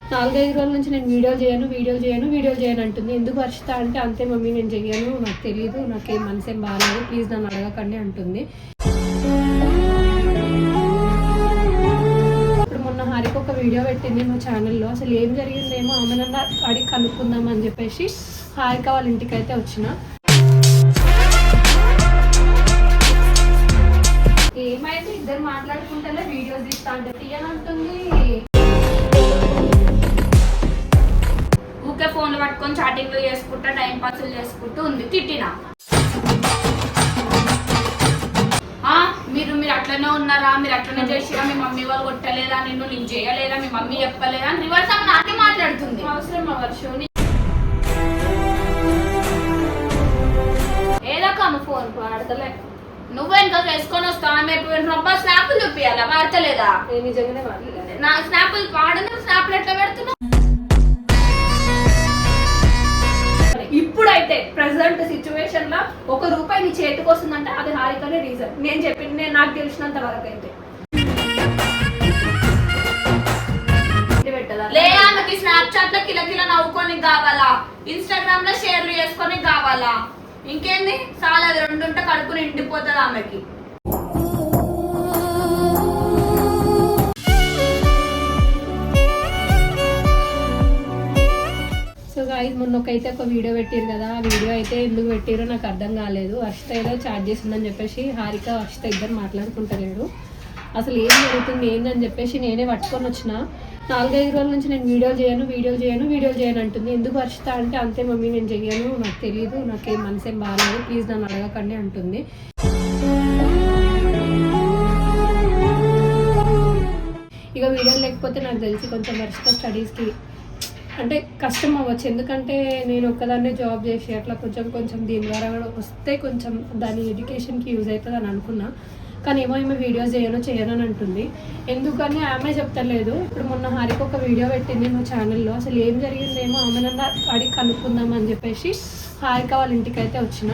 4-5 రోజుల నుంచి నేను వీడియోలు చేయను అంటుంది. ఎందుకు వర్షిత అంటే అంతే మమ్మీ నేను చెయ్యను, నాకు తెలియదు, నాకేం మనసేం బాగాలేదు, ప్లీజ్ నన్ను అడగకండి అంటుంది. ఇప్పుడు మొన్న హారిక ఒక వీడియో పెట్టింది మా ఛానల్లో. అసలు ఏం జరిగిందేమో ఆమె నన్ను అడిగి కనుక్కుందాం అని చెప్పేసి హారిక వాళ్ళ ఇంటికి అయితే వచ్చిన. ఏమైతే ఇద్దరు మాట్లాడుకుంటే వీడియోస్ తీస్తా అంటే తీయనంటుంది. ఊకే ఫోన్లు పట్టుకొని చాటింగ్లు చేసుకుంటా టైం పాస్లు చేసుకుంటూ ఉంది. తిట్టినా మీరు అట్లనే ఉన్నారా, మీరు అట్లనే చేసిరా, మీ మమ్మీ వాళ్ళు కొట్టలేదా, నేను చేయలేదా, మీ మమ్మీ చెప్పలేదా అని రివర్స్ ఆమె నాకే మాట్లాడుతుంది. అవసరం వర్షం ఏదో ఆమె ఫోన్ వాడతలే, నువ్వే ఇంకా వేసుకొని వస్తావు. ఆమె స్నాపులు చూపియాలా, వాడతలేదా? నిజంగానే నా స్నాపులు వాడను, స్నాప్లు ఎట్లా పెడుతున్నా? ఇప్పుడైతే ప్రెసెంట్ సిచ్యువేషన్ లో ₹1 నీ చేతికి వస్తుందంటే అది హారికనే రీజన్. నేను చెప్పింది నాకు తెలిసినంత వరకు అయితే ఆమెకి స్నాప్చాట్ లో కిలకిల నవ్వుకొని కావాలా, ఇన్స్టాగ్రామ్ లో షేర్లు చేసుకొని కావాలా, ఇంకేంది చాలా 2 ఉంటే కడుపు నిండిపోతుంది ఆమెకి. సో గాయ్స్ మొన్నకైతే ఒక వీడియో పెట్టారు కదా, ఆ వీడియో అయితే ఎందుకు పెట్టారో నాకు అర్థం కాలేదు. వర్షిత ఏదో చాట్ చేసిందని చెప్పేసి హారిక వర్షిత ఇద్దరు మాట్లాడుకుంటలేరు. అసలు ఏం జరుగుతుంది ఏందని చెప్పేసి నేనే పట్టుకొని వచ్చిన. 4-5 రోజుల నుంచి నేను వీడియోలు చేయను అంటుంది. ఎందుకు వర్షిత అంటే అంతే మమ్మీ నేను చెయ్యను, నాకు తెలియదు, నాకేం మనసేం బాగాలేదు, ప్లీజ్ నన్ను అడగకండి అంటుంది. ఇక వీడియోలు లేకపోతే నాకు తెలిసి కొంచెం వర్షిత స్టడీస్కి అంటే కష్టం అవ్వచ్చు. ఎందుకంటే నేను ఒక్కదాన్నే జాబ్ చేసి అట్లా కొంచెం దీని ద్వారా కూడా వస్తే కొంచెం దాని ఎడ్యుకేషన్కి యూజ్ అవుతుంది అని అనుకున్నా. కానీ ఏమో ఈమె వీడియోస్ చేయను అని అంటుంది. ఎందుకని ఆమె చెప్తలేదు. ఇప్పుడు మొన్న హారిక ఒక వీడియో పెట్టింది మా ఛానల్లో. అసలు ఏం జరిగిందేమో ఆమె నన్ను అడిగి కనుక్కుందాం అని చెప్పేసి హారిక వాళ్ళ ఇంటికి అయితే వచ్చిన.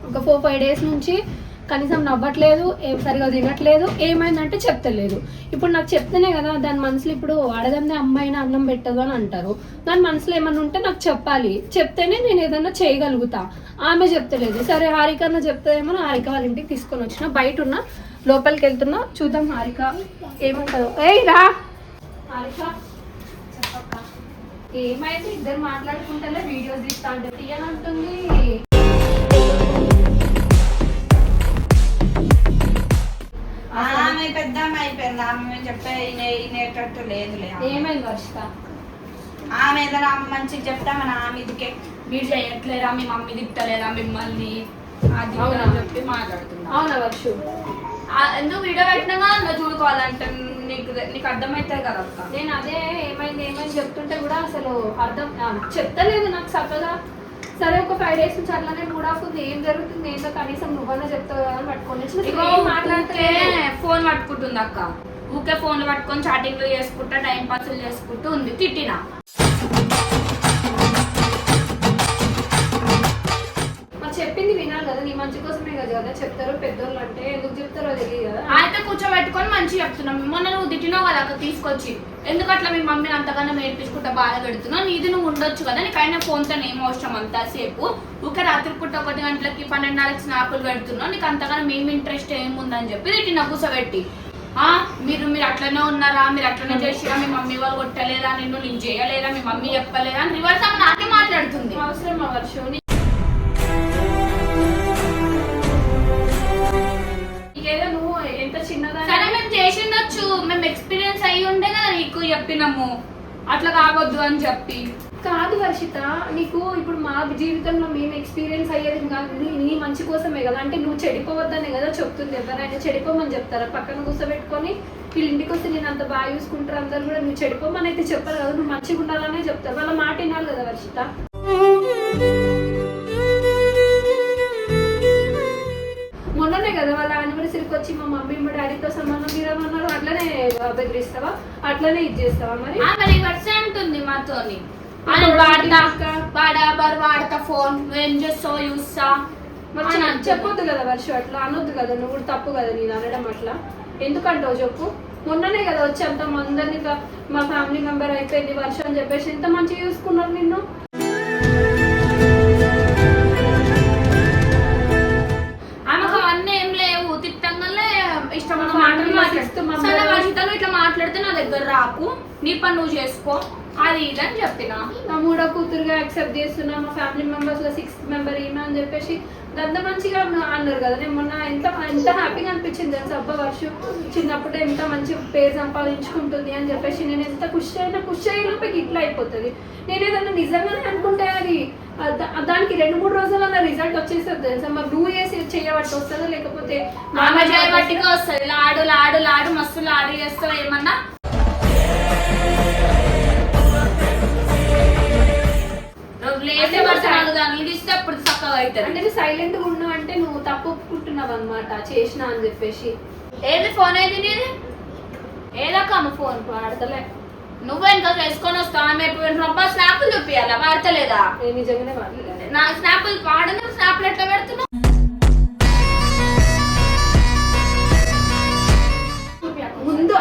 ఒక 4-5 డేస్ నుంచి కనీసం నవ్వట్లేదు, ఏం సరిగా తినట్లేదు, ఏమైందంటే చెప్తలేదు. ఇప్పుడు నాకు చెప్తేనే కదా దాని మనసులో, ఇప్పుడు అడగందే అమ్మాయినా అన్నం పెట్టదు అని అంటారు. దాని మనసులో ఏమన్నా ఉంటే నాకు చెప్పాలి, చెప్తేనే నేను ఏదన్నా చేయగలుగుతా. ఆమె చెప్తలేదు. సరే హారికన్నా చెప్తాదేమో హారిక వాళ్ళ ఇంటికి తీసుకొని వచ్చిన. బయట ఉన్నా, లోపలికి వెళ్తున్నా, చూద్దాం హారిక ఏమంటారు. ఏయ్ రా హారిక, చెప్పక్క ఏమైతే ఇద్దరు మాట్లాడుకుంటే వీడియోస్ తీస్తా అంటే తీయనంటుంది. ఆమె పెద్ద అయిపోయింది. ఆమె చెప్తే వినేటట్టు లేదులే. ఏమైంది వర్షిత? ఆమె ఏదైనా ఆమె మంచిగా చెప్తా మన ఆమె ఇదికే మీరు చేయట్లేదా, మీ మమ్మీ తిట్టలేదా మిమ్మల్ని అది చెప్పి మాట్లాడుతున్నా. అవునా వర్షు? ఎందుకు వీడియో పెట్టినాగా నువ్వు చూడుకోవాలంటే నీకు అర్థమవుతుంది కదా అక్క. నేను అదే ఏమైంది చెప్తుంటే కూడా అసలు అర్థం చెప్తలేదు నాకు చక్కగా. సరే ఒక 5 డేస్ నుంచి అట్లానే కూడా అవుతుంది. ఏం జరుగుతుంది ఏంటో కనీసం నువ్వన్నా చెప్తావు కదా అని పట్టుకొని మాట్లాడితే ఫోన్ పట్టుకుంటుంది అక్క. ఊకే ఫోన్లు పట్టుకొని చాటింగ్లు చేసుకుంటా టైం పాస్లు చేసుకుంటూ ఉంది. తిట్టినా చెప్పింది వినాలి కదా, నీ మంచి కోసమే కదా చెప్తారు పెద్దోళ్ళు అంటే. ఎందుకు చెప్తారో తెలియదు కదా. అయితే కూర్చోబెట్టుకొని మంచిగా చెప్తున్నాం. మొన్న నువ్వు తిట్టినావు కదా అక్క తీసుకొచ్చి, ఎందుకు అట్లా మీ మమ్మీని అంతగానో నేర్పించుకుంటా బాధ పెడుతున్నావు, నీది నువ్వు ఉండొచ్చు కదా, నీకైనా ఫోన్తో ఏం అవసరం అంతసేపు. ఊకే రాత్రి పూట 1 గంటలకి 12:30 స్నాపులు పెడుతున్నావు, నీకు అంతగానో మేము ఇంట్రెస్ట్ ఏముందని చెప్పి తిట్టిన కూర్చోబెట్టి. మీరు అట్లనే ఉన్నారా, మీరు అట్లనే చేసిరా, మీ మమ్మీ వాళ్ళు కొట్టలేదా, నేను చేయలేదా, మీ మమ్మీ చెప్పలేదా అని రివర్స్ ఆమె నాకే మాట్లాడుతుంది. అవసరం వర్షం ఏదో నువ్వు ఎంత చిన్నదా. సరే మేము చేసిండొచ్చు, మేము ఎక్స్పీరియన్స్ అయ్యి ఉండే కదా నీకు చెప్పినాము అట్లా కావద్దు అని చెప్పి. కాదు వర్షిత, నీకు ఇప్పుడు మా జీవితంలో మేము ఎక్స్పీరియన్స్ అయ్యేది కాదు, నీ మంచి కోసమే కదా. అంటే నువ్వు చెడిపోవద్దనే కదా చెప్తుంది. ఎవరైనా చెడిపోమని చెప్తారా? పక్కన కూర్చోబెట్టుకొని వీళ్ళ ఇంటికి వస్తే నేను అంత బాగా చూసుకుంటారు అందరు కూడా, నువ్వు చెడిపోమని అయితే చెప్పరు కదా, నువ్వు మంచిగా ఉండాలనే చెప్తారు. వాళ్ళ మాట వినాలి కదా వర్షిత. మొన్ననే కదా వాళ్ళ యానివర్సరీకి వచ్చి మా మమ్మీ మా డాడీతో సంబంధం తీరమన్నారు. అట్లనే బెదిరిస్తావా? అట్లనే ఇది చేస్తావా? మరి వర్ష అంటుంది మాతోని, వాడతా ఫోన్, నువ్వేం చేస్తావు చూస్తా, మరి చెప్పొద్దు కదా వర్షం, అట్లా అనొద్దు కదా, నువ్వు కూడా తప్పు కదా నేను అనడం అట్లా. ఎందుకంటావు చెప్పు? మొన్ననే కదా వచ్చి అంత మందిని, ఇంకా మా ఫ్యామిలీ మెంబర్ అయిపోయింది వర్షం అని చెప్పేసి ఎంత మంచిగా చూసుకున్నారు నిన్ను. ఆమెకు అవన్నీ ఏం లేవు, తిట్టంగానే ఇష్టం ఇట్లా మాట్లాడితే నా దగ్గర రాకు, నీ పని నువ్వు చేసుకో అది ఇది అని చెప్పిన. నా మూడో కూతురుగా యాక్సెప్ట్ చేస్తున్నా, మా ఫ్యామిలీ మెంబర్స్ లో 6th మెంబర్ ఈమె అని చెప్పేసి అంత మంచిగా అన్నారు కదా. నేను మొన్న ఎంత హ్యాపీగా అనిపించింది తెలుసు. అబ్బా వర్షం చిన్నప్పుడు ఎంత మంచి పేరు సంపాదించుకుంటుంది అని చెప్పేసి నేను ఎంత ఖుషి అయ్యేలోపే ఇట్లా అయిపోతుంది. నేను ఏదన్నా నిజంగానే అనుకుంటే అది దానికి 2-3 రోజులలో రిజల్ట్ వచ్చేస్తుంది తెలుసా. మరి నువ్వు చేయబట్టి వస్తుందా లేకపోతే ఆమె చేయబట్టిగా వస్తుంది. లాడు లాడు లాడు మస్తు లాడు చేస్తావు ఏమన్నా. అంటే సైలెంట్ గా ఉన్నావు అంటే నువ్వు తప్పు ఒప్పుకుంటున్నావు అనమాట చేసినా అని చెప్పేసి. ఏది ఫోన్ ఏది నీది? ఏదాకా అమ్మ ఫోన్ వాడతలే. నువ్వే ఇంకా వేసుకొని వస్తావు. ఆమె స్నాపులు చూపియాలా? వాడతలేదా? నిజంగానే వాడలేదు. నా స్నాపులు వాడను. స్నాపులు ఎట్లా పెడుతున్నావు? ముందు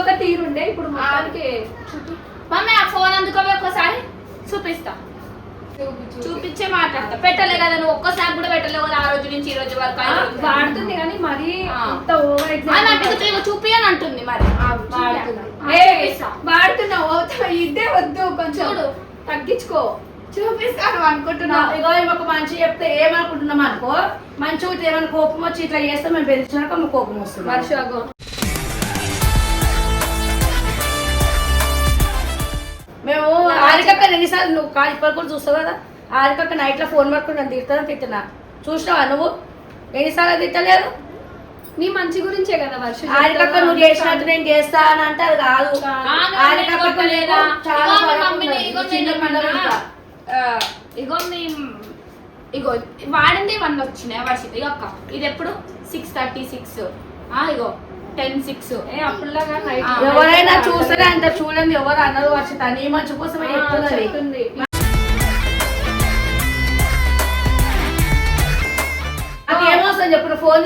ఒక తీరుండే, ఇప్పుడు మొత్తానికి. మమ్మీ ఆ ఫోన్ అందుకోవే ఒకసారి చూపిస్తా. చూపించే మాట్లాడతా. పెట్టలే కదా నువ్వు, ఒక్క స్నాప్ కూడా పెట్టలేవు కదా ఆ రోజు నుంచి ఈ రోజు వరకు. వాడుతుంది కానీ మరి చూపి అని అంటుంది. మరి వాడుతున్నావు ఇదే వద్దు, కొంచెం తగ్గించుకో. చూపిస్తాను అనుకుంటున్నావు. ఇగో ఒక మంచి చెప్తే ఏమనుకుంటున్నాం అనుకో, మంచి ఏమైనా కోపం వచ్చి ఇట్లా చేస్తే మేము బెదిరించినాక మాకు కోపం వస్తుంది. వర్షాగో మేము ఆరికక్క ఎన్నిసార్లు నువ్వు ఇప్పటి కూడా చూస్తావు కదా, ఆరికక్క నైట్ లో ఫోన్ పట్టుకుని నన్ను తిట్టినా చూసినావా నువ్వు? ఎన్నిసార్లు తిట్టలేదు? నీ మంచి గురించే కదా వర్ష. ఆరికక్క నువ్వు చేసినట్టు నేను చేస్తా అని అంటే అది కాదు. ఇగో వాడింది 1 వచ్చినాయి వర్షిత. ఇక అక్క ఇది ఎప్పుడు 6:36. ఇగో 10:06. అప్పుడులాగా ఎవరైనా చూస్తేనే అంత చూడండి, ఎవరు అన్నారు వర్షిత నీ మంచి కోసమే చెప్తున్నది. ఏమొస్తుంది చెప్పు, ఫోన్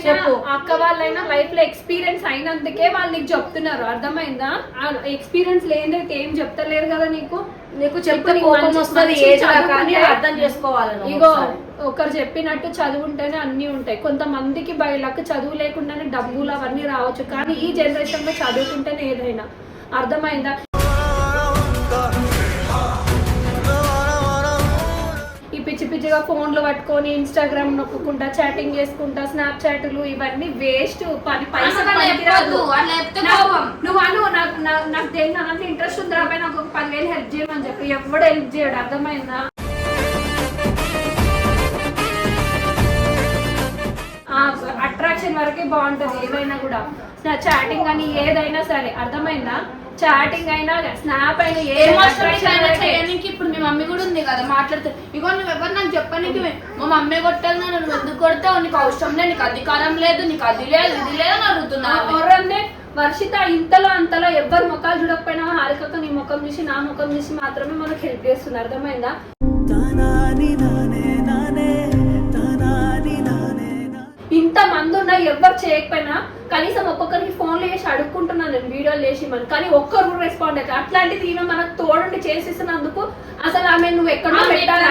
చెప్పు. అక్క వాళ్ళైనా లైఫ్ లో ఎక్స్పీరియన్స్ అయినందుకే వాళ్ళు నీకు చెప్తున్నారు, అర్థమైందా? ఎక్స్పీరియన్స్ లేనిదైతే ఏం చెప్తలేరు కదా నీకు. చెప్తే కోపం వస్తుంది, అర్థం చేసుకోవాలి. ఇగో ఒకరు చెప్పినట్టు చదువుంటేనే అన్ని ఉంటాయి. కొంతమందికి బయలకు చదువు లేకుండానే డబ్బులు అవన్నీ రావచ్చు, కానీ ఈ జనరేషన్ లో చదువుకుంటేనే ఏదైనా, అర్థమైందా? ఈ పిచ్చి పిచ్చిగా ఫోన్లు పట్టుకొని ఇన్స్టాగ్రామ్ నొక్కుంటా, చాటింగ్ చేసుకుంటా, స్నాప్ చాట్లు ఇవన్నీ వేస్ట్. నువ్వు అను నాకు దేని ఇంట్రెస్ట్ ఉంది రాబాయి, నాకు 10,000 హెల్ప్ చేయమని చెప్పి ఎవడు హెల్ప్ చేయడు, అర్థమైందా? అట్రాక్షన్ వరకే బాగుంటది ఏదైనా కూడా, చాటింగ్ అని ఏదైనా సరే, అర్థమైందా? చాటింగ్ అయినా స్నాప్ అయినా చేయడానికి ఇప్పుడు మీ మమ్మీ కూడా ఉంది కదా మాట్లాడితే. ఇగో నువ్వు ఎవరు నాకు చెప్పడానికి మా మమ్మీ కొట్టాలి, నువ్వు ఎందుకు కొడతావు, నీకు అవసరం లేదు, నీకు అధికారం లేదు, నీకు అది లేదు ఇది లేదని అడుగుతున్నా. వర్షిత ఇంతలో అంతలో ఎవరు ముఖాలు చూడకపోయినా హారికతో నీ ముఖం చూసి నా ముఖం చూసి మాత్రమే మనకు హెల్ప్ చేస్తుంది, అర్థమైందా? ఇంత మంది ఉన్నా ఎవరు చేయకపోయినా కనీసం ఒక్కొక్కరికి ఫోన్లు చేసి అడుక్కుంటున్నాను నేను, వీడియోలు చేసి మనం, కానీ ఒక్కరు కూడా రెస్పాండ్ అవుతారు. అట్లాంటిది ఈమె మనకు తోడుండి చేసిస్తున్నందుకు అసలు ఆమె నువ్వు ఎక్కడో పెట్టాలి,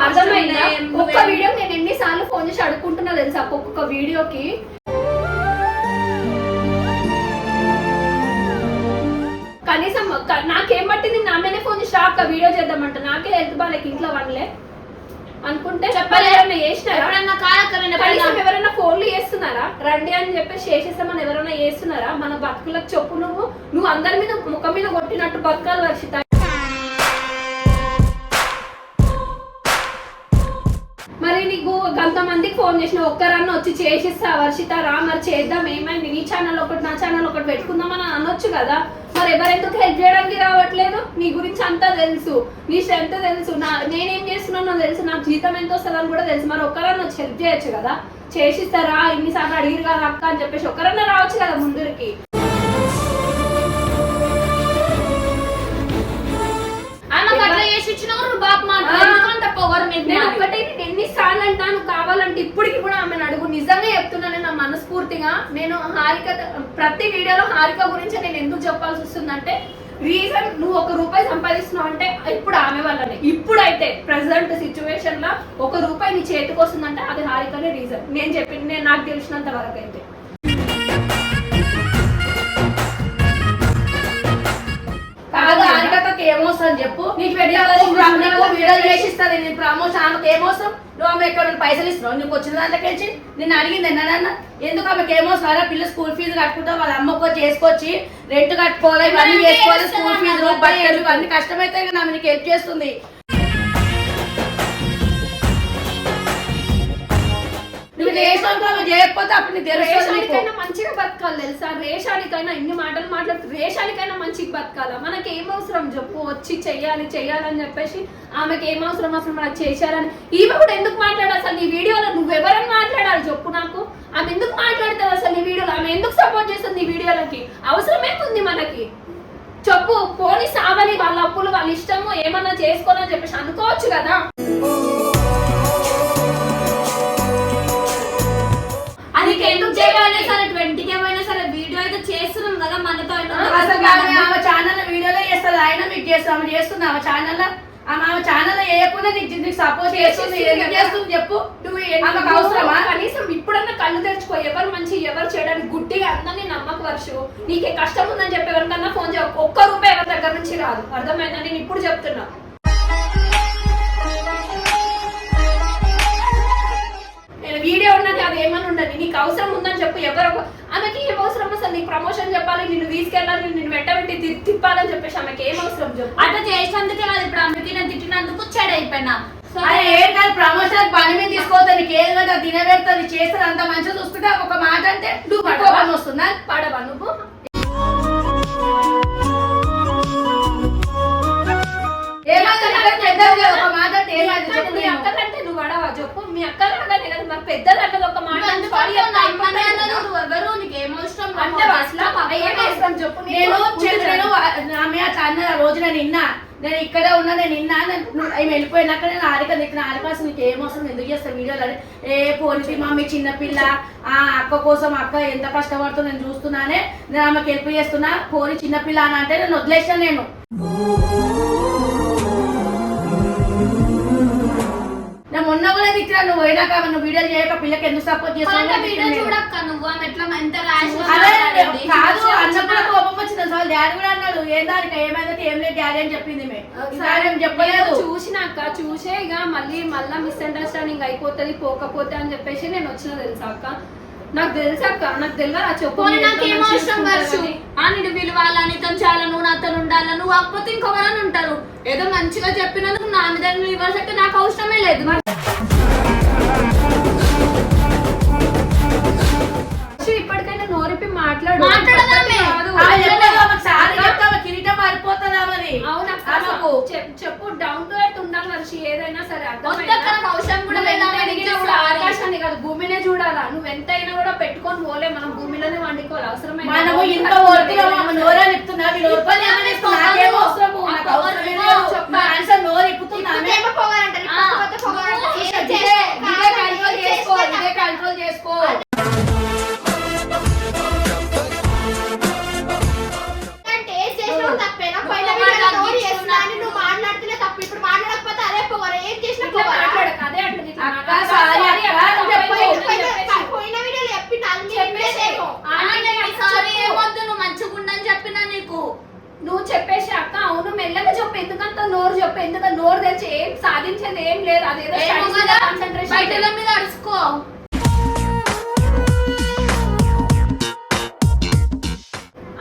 అర్థమైందా? ఒక్క వీడియో నేను ఎన్నిసార్లు ఫోన్ చేసి అడుక్కుంటున్నా తెలుసా ఒక్కొక్క వీడియోకి. కనీసం నాకేం పట్టింది, నా మీదనే ఫోన్ చేసి అక్క వీడియో చేద్దామంట, నాకే హెల్త్ బాగాలేక ఇంట్లో వనలే అనుకుంటే ఎవరైనా ఫోన్లు చేస్తున్నారా, రండి అని చెప్పేసి చేసేస్తామని ఎవరైనా చేస్తున్నారా? మన బతుకులకు చెప్పు. నువ్వు అందరి మీద ముఖం మీద కొట్టినట్టు బతకాలి వర్షిత. మరి నీకు కొంతమందికి ఫోన్ చేసిన ఒక్కరన్నా వచ్చి చేసిస్తా వర్షిత రా మరి చేద్దాం, ఏమైంది నీ ఛానల్ ఒకటి నా ఛానల్ ఒకటి పెట్టుకుందామని అనొచ్చు కదా. మరి ఎవరెందుకు హెల్ప్ చేయడానికి రావట్లేదు? నీ గురించి అంతా తెలుసు, నీ స్ట్రెంత్ తెలుసు, నేనేం చేస్తున్నానో తెలుసు, నాకు జీతం ఎంత వస్తుందని కూడా తెలుసు. మరి ఒక్కరన్నా వచ్చి హెల్ప్ చేయొచ్చు కదా. చేసిస్తారా ఇన్నిసార్లు అడిగిరు కదా అక్క అని చెప్పేసి ఒక్కరన్నా రావచ్చు కదా ముందరికి. ఎవరి మీద నేను మాది. ఒక్కటే నేను ఎన్నిసార్లు అంటాను కావాలంటే ఇప్పటికి కూడా ఆమెను అడుగు. నిజంగా చెప్తున్నాను నా మనస్ఫూర్తిగా. నేను హారిక ప్రతి వీడియోలో హారిక గురించి నేను ఎందుకు చెప్పాల్సి వస్తుందంటే రీజన్ నువ్వు ₹1 సంపాదిస్తున్నావు అంటే ఇప్పుడు ఆమె వల్లనే. ఇప్పుడైతే ప్రెసెంట్ సిచ్యువేషన్ లో ₹1 నీ చేతికి వస్తుందంటే అది హారికనే రీజన్. నేను చెప్పింది నేను నాకు తెలిసినంత వరకు అయితే. కాదు హారికకి ఏమవసరం చెప్పు. నీకు వీడియోలు చేసిస్తుంది నేను ప్రమోషన్. ఆమెకు ఏమవసరం? నువ్వు ఆమె ఎక్కడ పైసలు ఇస్తున్నావు? నీకు వచ్చిన దాంట్లోకి నేను అడిగింది ఎన్నడన్నా ఎందుకు ఆమెకి ఏమవసరం? పిల్లలు స్కూల్ ఫీజు కట్టుకుంటావు, వాళ్ళ అమ్మకు వచ్చి చేసుకొచ్చి రెంట్ కట్టుకోవాలి, ఇవన్నీ చేసుకోవాలి, స్కూల్ ఫీజు బట్టలు ఇవన్నీ కష్టమైతే కానీ ఆమె నీకు హెల్ప్ చేస్తుంది. నువ్వు చేయకపోతే అప్పుడు నీకు రేషానికైనా మంచిగా బతకాలి తెలుసా? రేషానికైనా ఇన్ని మాటలు మాట్లాడుతూ రేషానికైనా మంచిగా బతకాలా? మనకి ఏం అవసరం చెప్పు? వచ్చి చెయ్యాలని చెప్పేసి ఆమెకి ఏం అవసరం అసలు మనకు చేశారని ఈమె కూడా ఎందుకు మాట్లాడాలి అసలు? నీ వీడియోలో నువ్వెవరని మాట్లాడాలి చెప్పు నాకు. ఆమె ఎందుకు మాట్లాడుతుంది అసలు నీ వీడియోలో? ఆమె ఎందుకు సపోర్ట్ చేస్తుంది నీ వీడియోలకి? అవసరమేముంది మనకి చెప్పు? పోనీ సావని వాళ్ళ అప్పులు వాళ్ళ ఇష్టము ఏమన్నా చేసుకోవాలని చెప్పేసి అనుకోవచ్చు కదా. అది ఎందుకు చేయాలి సరే? 20K పోయినా సరే వీడియో అయితే చేస్తున్నాం కదా మనతో. అసలు ఆమె ఛానల్ వీడియోలో చేస్తుంది, ఆయన మీకు చేస్తుంది. ఆమె చేస్తుంది ఆమె ఛానల్. ఆమె ఛానల్ వేయకుండా నీకు సపోర్ట్ చేస్తుంది. ఎందుకు చేస్తుంది చెప్పు? ఆమెకు అవసరమా? కనీసం ఇప్పుడన్నా కళ్ళు తెరుచుకో. ఎవరు మంచి ఎవరు చేయడానికి గుడ్డిగా అందరినీ నమ్మక వర్షు. నీకే కష్టం ఉందని చెప్పి ఎవరికన్నా ఫోన్ చేయ. ₹1 ఎవరి దగ్గర నుంచి రాదు. అర్థమైందా? నేను ఇప్పుడు చెప్తున్నా. వీడియో ఉన్నది అది ఏమని ఉండదు. నీకు అవసరం ఉందని చెప్పు. ఎవరు ఆమెకి ఏం అవసరం అసలు? నీకు ప్రమోషన్ చెప్పాలి, నిన్ను తీసుకెళ్ళాలి, నిన్ను వెంటబెట్టి తిప్పాలని చెప్పేసి ఆమెకి ఏం అవసరం చెప్పు? అట్లా చేసినందుకే కాదు ఇప్పుడు ఆమెకి నేను తిట్టినందుకు చెడు అయిపోయినా. ఏం కాదు ప్రమోషన్ పని మీద తీసుకోవద్దు. నీకు ఏది కదా తినబెడుతుంది చేస్తుంది అంత మంచిగా చూసుకుంటే ఒక మాట అంటే నువ్వు పడవని వస్తుందా? పడవా నువ్వు? ఒక మాట అంటే ఏమైంది చెప్పు? మీ అక్కలంటే నువ్వు అడవా చెప్పు? మీ అక్కలు అన్నది కదా మరి పెద్దలు అన్నది ఒక మాట. ఎవరు నీకు ఏమవసరం అంటే అసలు ఏం అవసరం చెప్పు? నేను ఆమె అట్లా అన్నది ఆ రోజు నేను విన్నా. నేను ఇక్కడే ఉన్నా, నేను విన్నా. ఆమె వెళ్ళిపోయినాక నేను హారిక తిట్టిన. హారిక అసలు నీకు ఏమవసరం? ఎందుకు చేస్తాను వీడియోలు? పోలీసు మమ్మీ చిన్నపిల్ల, అక్క కోసం అక్క ఎంత కష్టపడుతుందో నేను చూస్తున్నానే, నేను ఆమెకు హెల్ప్ చేస్తున్నా. పోనీ చిన్నపిల్ల అని అంటే నేను వదిలేసాను. నేను మొన్న కూడా తిట్టినా. నువ్వు పోయినాక నువ్వు వీడియోలు చేయక పిల్లకి ఎందుకు సపోర్ట్ చేస్తావు? చూడక్క నువ్వు ఆమె ఎట్లా ఎంత కాదు అన్నప్పుడు కోపం వచ్చింది. అసలు డాడీ కూడా అన్నాడు ఏం దానికి ఏమైందంటే ఏం లేదు డాడీ అని చెప్పింది. మేము చెప్పలేదు. చూసినాక చూసే ఇక మళ్ళా మిస్అండర్స్టాండింగ్ అయిపోతుంది పోకపోతే అని చెప్పేసి నేను వచ్చిన తెలుసా అక్క? నాకు తెలుసా నాకు తెలియదు చెప్పు. నాకేమవసరం వర్షు అని పిలవాలని తను చాలా నువ్వు నాతో ఉండాలా, నువ్వు కాకపోతే ఇంకొకరని ఉంటారు. ఏదో మంచిగా చెప్పినందుకు నా మీద రివర్స్ అయితే నాకు అవసరమే లేదు. ఇప్పటికైనా నోరిపి మాట్లాడు. చెప్పు డౌన్ టు ఎర్త్ ఉండాలి వర్షి. ఏదైనా సరే అవసరం కూడా ఆకాశాన్ని కాదు భూమినే చూడాలా. నువ్వు ఎంతైనా కూడా పెట్టుకొని పోలే. మనం భూమిలోనే వండుకోవాలి. అవసరమైన కంట్రోల్ చేసుకో. నువ్వు చెప్పేసి అక్క అవును మెల్లగా చెప్పు. ఎందుకంత నోరు చెప్పు. ఎందుకంటే నోరు తెరిచి ఏం సాధించేది ఏం లేదు. అదేదో కాన్సంట్రేషన్ మీద అడుచుకో.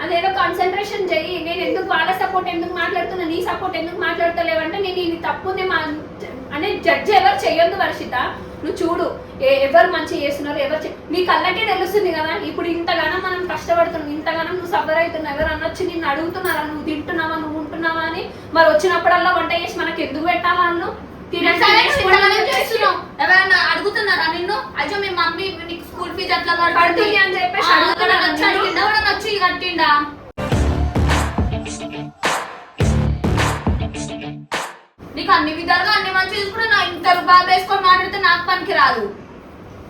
అదేదో కాన్సన్ట్రేషన్ చెయ్యి. నేను ఎందుకు వాళ్ళ సపోర్ట్ ఎందుకు మాట్లాడుతున్నా, నీ సపోర్ట్ ఎందుకు మాట్లాడతలేవంటే నేను ఇది తప్పుంది అనే జడ్జి ఎవరు చెయ్యొద్దు వర్షిత. నువ్వు చూడు ఎవరు మంచి చేస్తున్నారు ఎవరు నీ కళ్ళకే తెలుస్తుంది కదా. ఇప్పుడు ఇంతగానో మనం కష్టపడుతున్నాం, ఇంతగానో నువ్వు సఫర్ అవుతున్నావు. ఎవరు అనొచ్చి నిన్ను అడుగుతున్నారా నువ్వు తింటున్నావా నువ్వు ఉంటున్నావా అని. మరి వచ్చినప్పుడల్లా వంట చేసి మనకి ఎందుకు పెట్టాలా? అన్ను ఎవరైనా అడుగుతున్నారా నిన్ను? అయ్యో మీ మమ్మీ నీకు స్కూల్ ఫీజు అట్లా కడుతుంది అని చెప్పేసి వచ్చి కట్టిండా? నీకు అన్ని విధాలుగా అన్ని మంచి చూసుకుంటే నా ఇంత బాగా వేసుకొని మాట్లాడితే నాకు పనికి రాదు.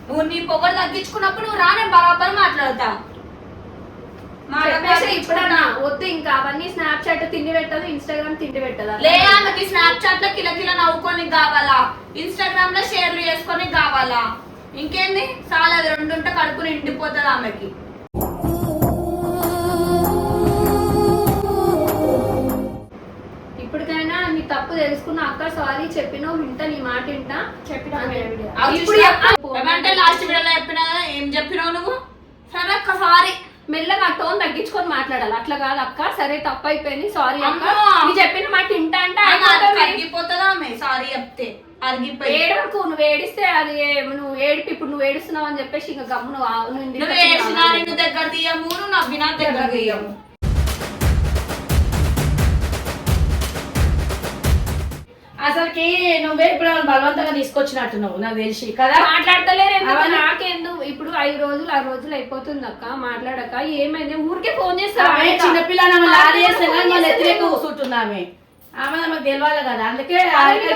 నువ్వు నీ పొగరు తగ్గించుకున్నప్పుడు నువ్వు రా, నేను బరాబర్ మాట్లాడతా. ఇప్పుడన్నా వద్దు ఇంకా అవన్నీ స్నాప్చాట్ తిండి పెట్టదు, ఇన్స్టాగ్రామ్ తిండి పెట్టదా? లే ఆమెకి స్నాప్చాట్ లో కిల నవ్వుకొని కావాలా, ఇన్స్టాగ్రామ్ లో షేర్లు చేసుకొని కావాలా, ఇంకేంది చాలా అది 2 ఉంటే కడుపు నిండిపోతుంది ఆమెకి. ఇప్పటికైనా నీ తప్పు తెలుసుకున్న అక్క సారీ చెప్పినా వింటా, నీ మాట వింటా చెప్పినా. ఏమంటే లాస్ట్ వీడియోలో చెప్పినా ఏం చెప్పినావు నువ్వు? సరే అక్క సారీ, మెల్లగా టోన్ తగ్గించుకొని మాట్లాడాలి. అట్లా కాదు అక్క, సరే తప్పు అయిపోయింది సారీ అక్క, నీ చెప్పిన మాట వింటా అంటే అరిగిపోతుందా ఆమె సారీ చెప్తే? అరిగిపోయి ఏడవకు, నువ్వు ఏడిస్తే అది నువ్వు ఏడిపి ఇప్పుడు నువ్వు ఏడుస్తున్నావు అని చెప్పేసి ఇంకా గమ్మును నువ్వు ఏడ్చినా నిన్ను దగ్గర తీయము, నువ్వు నవ్వినా దగ్గర తీయము. అసలుకి నువ్వే ఇప్పుడు బలవంతంగా తీసుకొచ్చినట్టు నువ్వు నాకు తెలిసి కదా. మాట్లాడతలేరు నాకెందుకు ఇప్పుడు 5 రోజులు 6 రోజులు అయిపోతుంది అక్క మాట్లాడక. ఏమైంది ఊరికే ఫోన్ చేస్తాను, చిన్నపిల్ల కూర్చుంటుంది ఆమె. ఆమె నాకు తెలియాలి కదా, అందుకే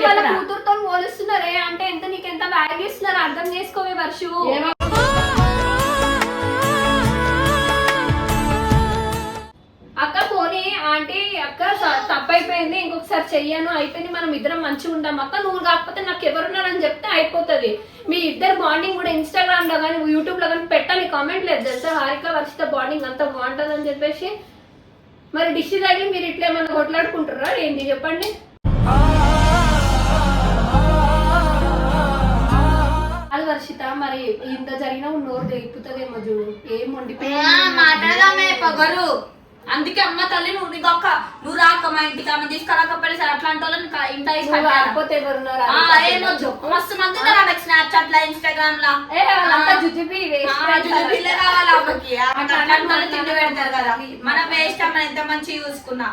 వాళ్ళ కూతురుతో పోలుస్తున్నారే అంటే ఎంత నీకు ఎంత వాల్యూ ఇస్తున్నారు అర్థం చేసుకోవే వర్షు. అక్క పోనీ ఆంటీ అక్క తప్పైపోయింది ఇంకొకసారి చెయ్యను అయిపోయింది, మనం ఇద్దరం మంచిగా ఉంటాం అక్క, నువ్వు కాకపోతే నాకు ఎవరున్నారని చెప్తే అయిపోతుంది. మీ ఇద్దరు బాండింగ్ కూడా ఇన్స్టాగ్రామ్ లో కానీ యూట్యూబ్ లో కానీ పెట్టాలి, కామెంట్ లేదు తెలుసా హారిక వర్షిత బాండింగ్ అంతా బాగుంటుంది అని చెప్పేసి. మరి డిష్ తగిలి మీరు ఇట్లా ఏమన్నా కొట్లాడుకుంటారా ఏంటి చెప్పండి? అది వర్షిత మరి ఇంత జరిగినా నోరు తెగిపోతుందేమో చూడు, ఏం మాట్లాడదామే పొగరు. అందుకే అమ్మ తల్లి నువ్వు రాక మా ఇంటికి ఆమె తీసుకురాకపోతే సరే అట్లాంటి వాళ్ళని ఏమొచ్చు మస్తు మంది ఉన్నారు ఆమెకి స్నాప్చాట్ లా ఇన్స్టాగ్రామ్ లా కావాలి ఆమెకి. అట్లాంటి వాళ్ళు తిండి పెడతారు కదా, మనం వేస్ట్ అమ్మ ఎంత మంచిగా చూసుకున్నా.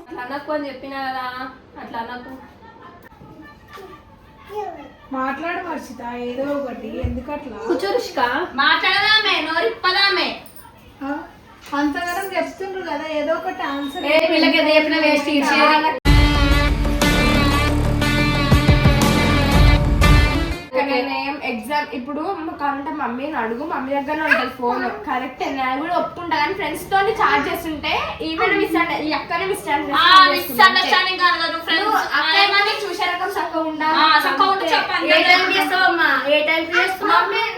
అట్లా అనకు అని చెప్పినా కదా, అట్లా అనకు. మాట్లాడు వర్షిత ఏదో ఒకటి, ఎందుకట్లా కూర్చోరుష్కా మాట్లాడదామే నోరిప్పదామే. అంతగానం చెప్తుండ్రు కదా ఏదో ఒకటి ఆన్సర్. ఎగ్జామ్ ఇప్పుడు కావాలంటే మమ్మీని అడుగు, మమ్మీ దగ్గర ఉంటుంది ఫోన్ కరెక్ట్. నేను కూడా ఒప్పుకుంటా కానీ ఫ్రెండ్స్ తోని చార్జ్ చేస్తుంటే ఈవెన్ ఈ అక్కనే మిస్అండర్స్టాండింగ్ చూసే రకం చక్కగా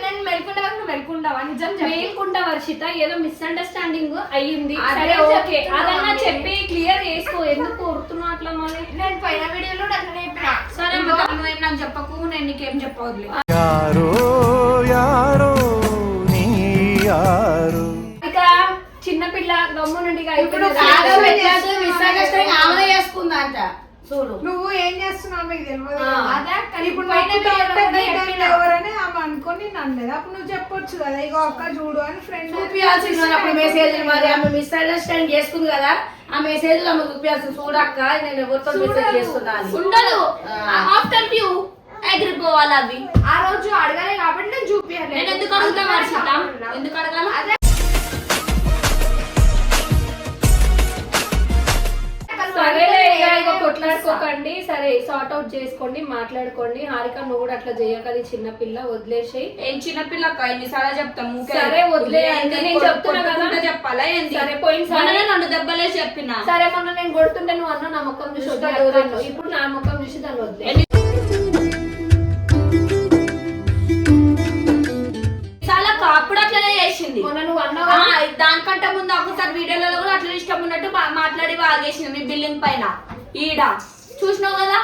నేను మెలుకుంటా నువ్వు మెలుకుంటావా? నిజం మేల్కుంటా వర్షిత, ఏదో మిస్అండర్స్టాండింగ్ అయ్యింది సరే ఓకే అదన్నా చెప్పి క్లియర్ చేసుకో, ఎందుకు కోరుతున్నావు అట్లా? మరి నేను పైన వీడియోలో అట్లనే చెప్పిన. సరే నువ్వేం నాకు చెప్పకు, నేను నీకేం చెప్పవద్దు. ఇక చిన్నపిల్ల గమ్ము నుండి చేసుకుందంట చూడు. నువ్వు ఏం చేస్తున్నావు మీకు తెలియదు. ఇప్పుడు ఎవరని ఆమె అనుకొని నన్ను అప్పుడు నువ్వు చెప్పొచ్చు కదా, ఇగో అక్క చూడు అని ఫ్రెండ్ చూపించాల్సింది మెసేజ్. మరి ఆమె మిస్అండర్స్టాండ్ చేసుకుంది కదా, ఆ మెసేజ్ ఆమె చూపించాల్సింది. చూడక్క నేను ఎవరితో మెసేజ్ చేస్తున్నాను ఉండదు. ఆఫ్టర్ యూ ఎగిరిపోవాలి అవి. ఆ రోజు అడగాలి కాబట్టి నేను చూపించాలి. నేను ఎందుకు అడుగుతా వర్షిత? ఎందుకు అడగాలి? సరేలే ఇక కొట్లాడుకోకండి, సరే సార్ట్ అవుట్ చేసుకోండి, మాట్లాడుకోండి. హారిక నువ్వు కూడా అట్లా చేయకది, చిన్నపిల్ల వదిలేసేయి. ఏం చిన్నపిల్ల ఎన్నిసార్లు చెప్తాము? సరే వదిలేయండి, నేను చెప్తున్నా కదా చెప్పాలా ఏంది? సరే పోయినసారి 2 దెబ్బలే చెప్పిన. సరే మొన్న నేను కొడుతుంటే నువ్వు అన్న నా ముఖం చూసి వదిలేదు, ఇప్పుడు నా ముఖం చూసి దాన్ని వదిలే. అప్పుడు అట్లనే చేసింది. మొన్న నువ్వు అన్నావు దానికంటే ముందు ఒకసారి వీడియోలలో కూడా అట్లా ఇష్టం ఉన్నట్టు మాట్లాడి బాగేసింది మీ బిల్డింగ్ పైన ఈడ చూసినావు కదా.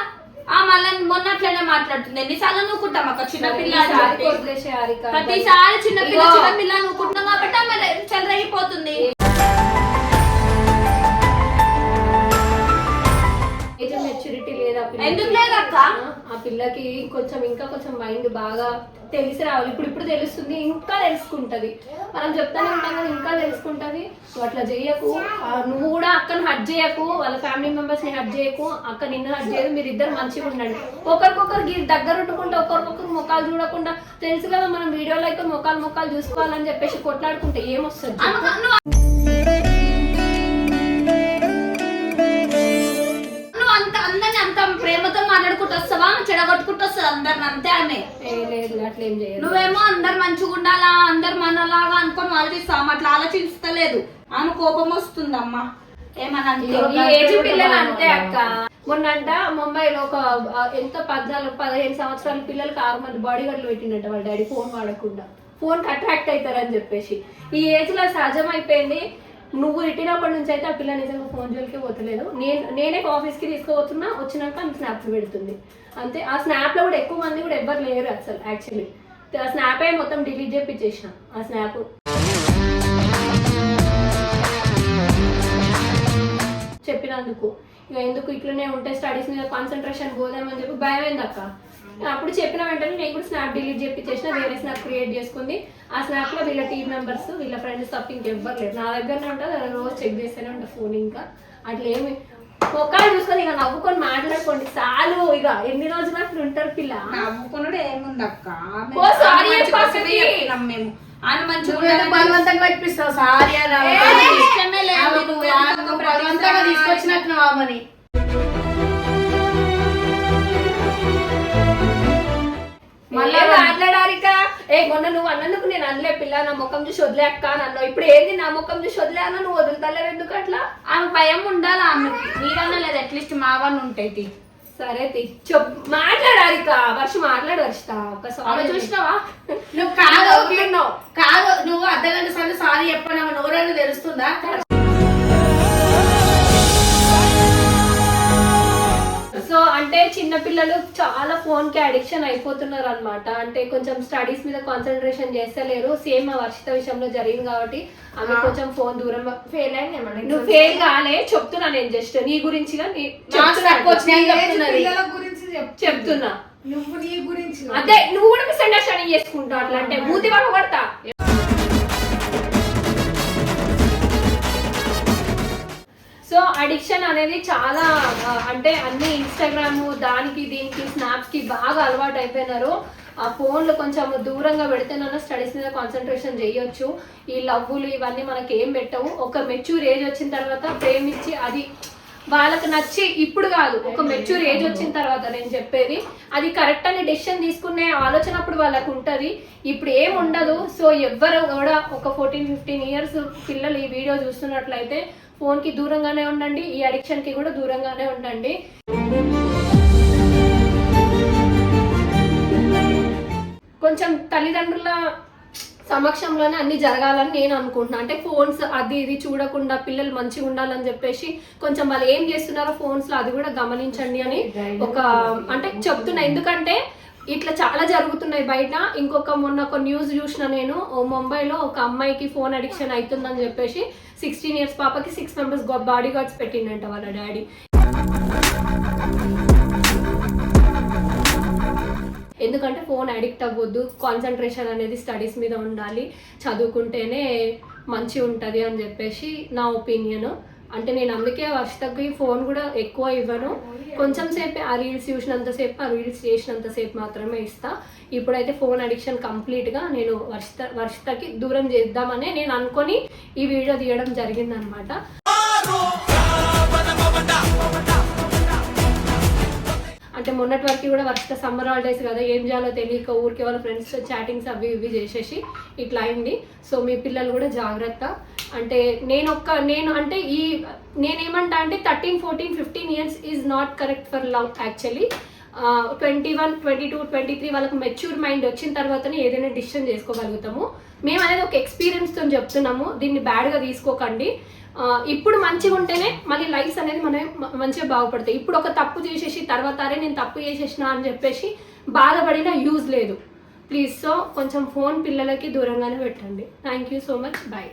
మళ్ళీ మొన్న అట్లనే మాట్లాడుతుంది. ఎన్నిసార్లు నువ్వుకుంటాం అక్క చిన్నపిల్ల, ప్రతిసారి చిన్నపిల్ల నువ్వుకుంటున్నాం కాబట్టి ఆమె చెలరేగిపోతుంది. మెచ్యూరిటీ లేదా ఎందుకు లేదక్క? ఆ పిల్లకి కొంచెం ఇంకా కొంచెం మైండ్ బాగా తెలిసి రావాలి. ఇప్పుడు తెలుస్తుంది, ఇంకా తెలుసుకుంటది. మనం చెప్తానే ఉంటాం కదా, ఇంకా తెలుసుకుంటది. నువ్వు అట్లా చెయ్యకు, నువ్వు కూడా అక్కను హట్ చేయకు, వాళ్ళ ఫ్యామిలీ మెంబర్స్ ని హట్ చేయకు, అక్క నిన్ను హట్ చేయదు. మీరు ఇద్దరు మంచిగా ఉండండి, ఒకరికొకరు దగ్గర ఉంటుకుంటే ఒకరికొకరు ముఖాలు చూడకుండా. తెలుసు కదా మనం వీడియోలో అయితే ముఖాలు చూసుకోవాలని చెప్పేసి కొట్లాడుకుంటే ఏమొస్తుంది? వస్తావా చెడగొట్టుకుంటూ వస్తుంది అందరిని అంతే ఆమె. లేదు అట్లా ఏం చేయదు. నువ్వేమో అందరు మంచిగా ఉండాలా అందరు మనలాగా అనుకొని ఆలోచిస్తావు, అట్లా ఆలోచిస్తలేదు. ఆమె కోపం వస్తుందమ్మా ఏమన్నా ఈ ఏజ్ పిల్లలు అంతే అక్క. మొన్నంట ముంబైలో ఒక ఎంత 14-15 సంవత్సరాల పిల్లలకి 6 మంది బాడీ గార్డులు పెట్టిండట వాళ్ళ డాడీ ఫోన్ వాడకుండా. ఫోన్ అట్రాక్ట్ అవుతారని చెప్పేసి ఈ ఏజ్ లో సహజం అయిపోయింది. నువ్వు ఇట్టినప్పటి నుంచి అయితే ఆ పిల్ల నిజంగా ఫోన్ జోలికే పోతలేదు. నేనే ఆఫీస్ కి తీసుకుపోతున్నా, వచ్చినాక ఆమె స్నాప్లు పెడుతుంది అంతే. ఆ స్నాప్ లో కూడా ఎక్కువ మంది కూడా ఎవ్వరు లేరు అసలు. యాక్చువల్లీ ఆ స్నాప్ అయి మొత్తం డిలీట్ చేపించేసిన ఆ స్నాప్. చెప్పినందుకు ఇక ఎందుకు ఇట్లనే ఉంటే స్టడీస్ మీద కాన్సన్ట్రేషన్ పోదామని చెప్పి భయం అయింది అక్క. అప్పుడు చెప్పిన వెంటనే నేను కూడా స్నాప్ డిలీట్ చేపించేసిన, వేరే స్నాప్ క్రియేట్ చేసుకుంది. ఆ స్నాప్ లో వీళ్ళ టీమ్ మెంబర్స్ వీళ్ళ ఫ్రెండ్స్ తప్ప ఇంకెవ్వరు లేరు. నా దగ్గరనే ఉంటుంది, రోజు చెక్ చేస్తూనే ఉంటా ఫోన్. ఇంకా అట్లా ఏమి ఒక్కళ్ళు చూసుకొని ఇక నవ్వుకొని మాట్లాడుకోండి చాలు. ఇక ఎన్ని రోజులు అట్లా ఉంటారు పిల్ల. నవ్వుకున్నాడు ఏముందక్క, ఓ సారీ మేము ఆయన మంచిగా బలవంతంగా పెట్టిస్తావు సారీ ఇష్టమే లేదు. బలవంతంగా తీసుకొచ్చినట్టు ఆమెని. మళ్ళీ మాట్లాడారిక మొన్న నువ్వు అన్నందుకు నేను అనలే పిల్ల నా ముఖం చూసి వదిలే అక్క అని అన్నావు. ఇప్పుడు ఏంది నా ముఖం చూసి వదిలే అన్న నువ్వు వదులుతలేవు ఎందుకు అట్లా? ఆమె భయం ఉండాలి ఆమెకి, నీరన్నా లేదు అట్లీస్ట్ మావన్నీ ఉంటాయి. సరే మాట్లాడారిక వర్ష మాట్లాడు వర్ష ఒకసారి చూసినావా? నువ్వు కాదు నువ్వు అర్ధగంట సార్లు సారీ చెప్పాను నోరని తెలుస్తుందా? సో అంటే చిన్నపిల్లలు చాలా ఫోన్ కి అడిక్షన్ అయిపోతున్నారు అనమాట. అంటే కొంచెం స్టడీస్ మీద కాన్సన్ట్రేషన్ చేస్తలేరు. సేమ్ ఆ వర్షిత విషయంలో జరిగింది కాబట్టి ఆమె కొంచెం ఫోన్ దూరం ఫెయిల్ అయింది. నువ్వు ఫెయిల్ కాలే చెప్తున్నా నేను జస్ట్ నీ గురించిగా పిల్లల గురించి చెప్తున్నా. నువ్వు నీ గురించి అదే నువ్వు కూడా మిస్అండర్స్టాండింగ్ చేసుకుంటావు. అట్లా అంటే మూతి వాళ్ళు పడతా. సో అడిక్షన్ అనేది చాలా అంటే అన్ని ఇన్స్టాగ్రామ్ దానికి దీనికి స్నాప్స్ కి బాగా అలవాటు అయిపోయినారు. ఆ ఫోన్లు కొంచెం దూరంగా పెడితేనన్నా స్టడీస్ మీద కాన్సన్ట్రేషన్ చేయొచ్చు. ఈ లవ్వులు ఇవన్నీ మనకి ఏం పెట్టవు. ఒక మెచ్యూర్ ఏజ్ వచ్చిన తర్వాత ప్రేమించి అది వాళ్ళకి నచ్చి ఇప్పుడు కాదు, ఒక మెచ్యూర్ ఏజ్ వచ్చిన తర్వాత నేను చెప్పేది అది కరెక్ట్ అని డెసిషన్ తీసుకునే ఆలోచన అప్పుడు వాళ్ళకు ఉంటుంది. ఇప్పుడు ఏం ఉండదు. సో ఎవ్వరు కూడా ఒక 14-15 ఇయర్స్ పిల్లలు ఈ వీడియో చూస్తున్నట్లయితే ఫోన్ కి దూరంగానే ఉండండి, ఈ అడిక్షన్ కి కూడా దూరంగానే ఉండండి. కొంచెం తల్లిదండ్రుల సమక్షంలోనే అన్ని జరగాలని నేను అనుకుంటున్నాను. అంటే ఫోన్స్ అది ఇది చూడకుండా పిల్లలు మంచిగా ఉండాలని చెప్పేసి కొంచెం వాళ్ళు ఏం చేస్తున్నారో ఫోన్స్ లో అది కూడా గమనించండి అని ఒక అంటే చెప్తున్నా. ఎందుకంటే ఇట్లా చాలా జరుగుతున్నాయి బయట. మొన్న ఒక న్యూస్ చూసిన నేను, ముంబైలో ఒక అమ్మాయికి ఫోన్ అడిక్షన్ అవుతుందని చెప్పేసి 16 ఇయర్స్ పాపకి 6 మెంబర్స్ బాడీ గార్డ్స్ పెట్టిండంట వాళ్ళ డాడీ. ఎందుకంటే ఫోన్ అడిక్ట్ అవ్వద్దు, కాన్సన్ట్రేషన్ అనేది స్టడీస్ మీద ఉండాలి, చదువుకుంటేనే మంచి ఉంటుంది అని చెప్పేసి నా ఒపీనియన్. అంటే నేను అందుకే వర్షితకి ఫోన్ కూడా ఎక్కువ ఇవ్వను. కొంచెం సేపే ఆ రీల్స్ చూసినంతసేపు ఆ రీల్స్ చేసినంతసేపు మాత్రమే ఇస్తా. ఇప్పుడైతే ఫోన్ అడిక్షన్ కంప్లీట్గా నేను వర్షితకి దూరం చేద్దామని నేను అనుకొని ఈ వీడియో తీయడం జరిగిందనమాట. అంటే మొన్నటి వరకు కూడా వర్షిత సమ్మర్ హాలిడేస్ కదా, ఏం చేయాలో తెలియక ఊరికి వాళ్ళ ఫ్రెండ్స్ చాటింగ్స్ అవి ఇవి చేసేసి ఇట్లా అయింది. సో మీ పిల్లలు కూడా జాగ్రత్త. అంటే నేనేమంటా అంటే 13, 14, 15 years is not correct for love actually. 21, 22, 23 వాళ్ళకి మెచ్యూర్ మైండ్ వచ్చిన తర్వాతనే ఏదైనా డిసిషన్ చేసుకోగలుగుతాము. మేము అనేది ఒక ఎక్స్పీరియన్స్తో చెప్తున్నాము, దీన్ని బ్యాడ్గా తీసుకోకండి. ఇప్పుడు మంచిగా ఉంటేనే మళ్ళీ లైఫ్స్ అనేది మనం మంచిగా బాగుపడతాయి. ఇప్పుడు ఒక తప్పు చేసేసి తర్వాత అరే నేను తప్పు చేసేసిన అని చెప్పేసి బాధపడిన యూజ్ లేదు ప్లీజ్. సో కొంచెం ఫోన్ పిల్లలకి దూరంగానే పెట్టండి. Thank you so much. Bye.